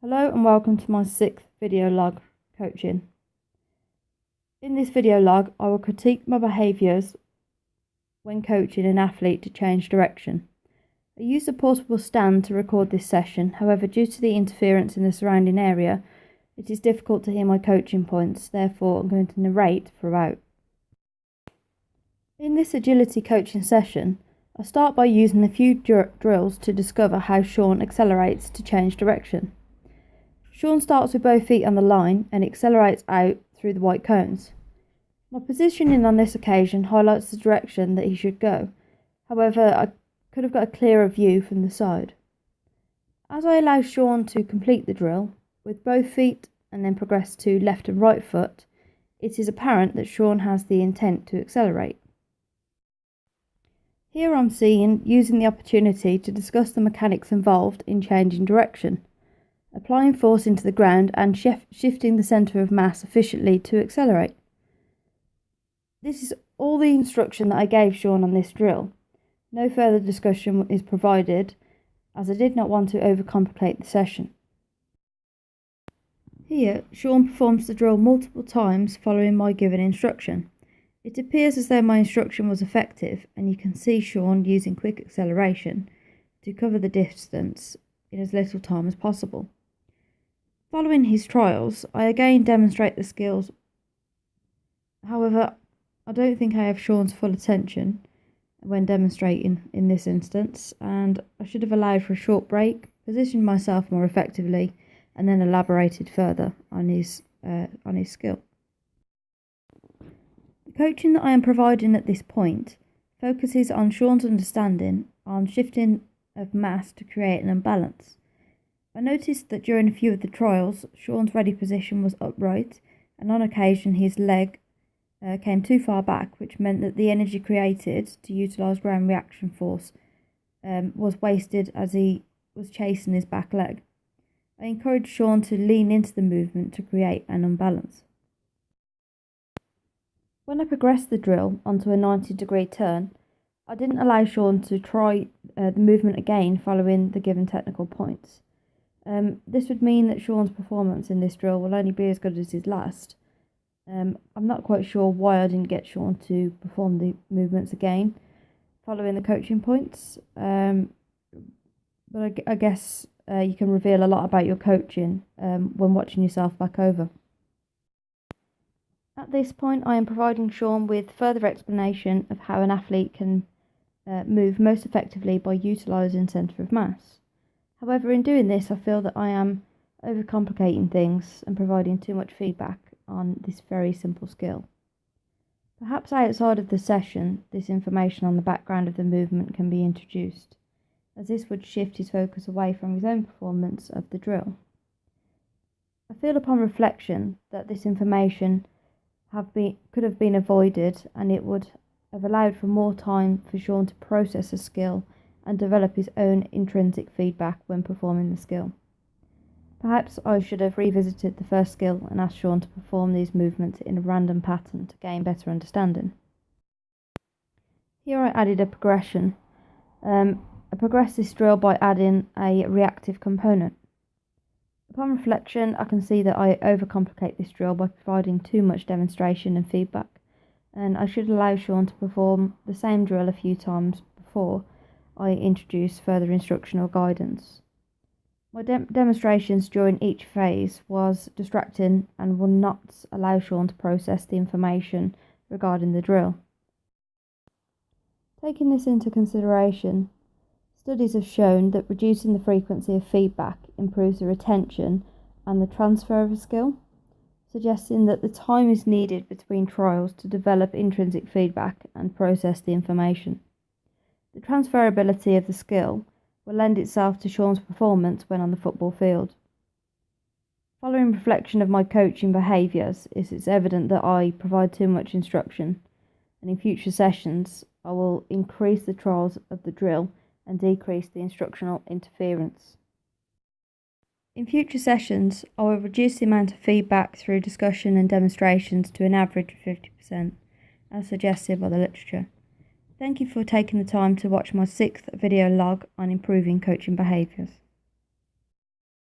Hello and welcome to my 6th video log coaching. In this video log, I will critique my behaviours when coaching an athlete to change direction. I used a portable stand to record this session, however due to the interference in the surrounding area, it is difficult to hear my coaching points, therefore I'm going to narrate throughout. In this agility coaching session, I start by using a few drills to discover how Sean accelerates to change direction. Sean starts with both feet on the line and accelerates out through the white cones. My positioning on this occasion highlights the direction that he should go, however I could have got a clearer view from the side. As I allow Sean to complete the drill with both feet and then progress to left and right foot, it is apparent that Sean has the intent to accelerate. Here I'm using the opportunity to discuss the mechanics involved in changing direction, applying force into the ground and shifting the centre of mass efficiently to accelerate. This is all the instruction that I gave Sean on this drill. No further discussion is provided, as I did not want to overcomplicate the session. Here, Sean performs the drill multiple times following my given instruction. It appears as though my instruction was effective, and you can see Sean using quick acceleration to cover the distance in as little time as possible. Following his trials, I again demonstrate the skills. However, I don't think I have Sean's full attention when demonstrating in this instance, and I should have allowed for a short break, positioned myself more effectively, and then elaborated further on his skill. The coaching that I am providing at this point focuses on Sean's understanding on shifting of mass to create an imbalance. I noticed that during a few of the trials, Sean's ready position was upright, and on occasion his leg came too far back, which meant that the energy created to utilise ground reaction force was wasted as he was chasing his back leg. I encouraged Sean to lean into the movement to create an imbalance. When I progressed the drill onto a 90-degree turn, I didn't allow Sean to try the movement again following the given technical points. This would mean that Sean's performance in this drill will only be as good as his last. I'm not quite sure why I didn't get Sean to perform the movements again following the coaching points, but I guess you can reveal a lot about your coaching when watching yourself back over. At this point, I am providing Sean with further explanation of how an athlete can move most effectively by utilising centre of mass. However, in doing this, I feel that I am overcomplicating things and providing too much feedback on this very simple skill. Perhaps outside of the session, this information on the background of the movement can be introduced, as this would shift his focus away from his own performance of the drill. I feel upon reflection that this information could have been avoided, and it would have allowed for more time for Sean to process a skill and develop his own intrinsic feedback when performing the skill. Perhaps I should have revisited the first skill and asked Sean to perform these movements in a random pattern to gain better understanding. Here I added a progression. I progressed this drill by adding a reactive component. Upon reflection, I can see that I overcomplicate this drill by providing too much demonstration and feedback, and I should allow Sean to perform the same drill a few times before I introduce further instructional guidance. My demonstrations during each phase was distracting and will not allow Sean to process the information regarding the drill. Taking this into consideration, studies have shown that reducing the frequency of feedback improves the retention and the transfer of a skill, suggesting that the time is needed between trials to develop intrinsic feedback and process the information. The transferability of the skill will lend itself to Sean's performance when on the football field. Following reflection of my coaching behaviours, it is evident that I provide too much instruction, and in future sessions I will increase the trials of the drill and decrease the instructional interference. In future sessions, I will reduce the amount of feedback through discussion and demonstrations to an average of 50%, as suggested by the literature. Thank you for taking the time to watch my 6th video log on improving coaching behaviours.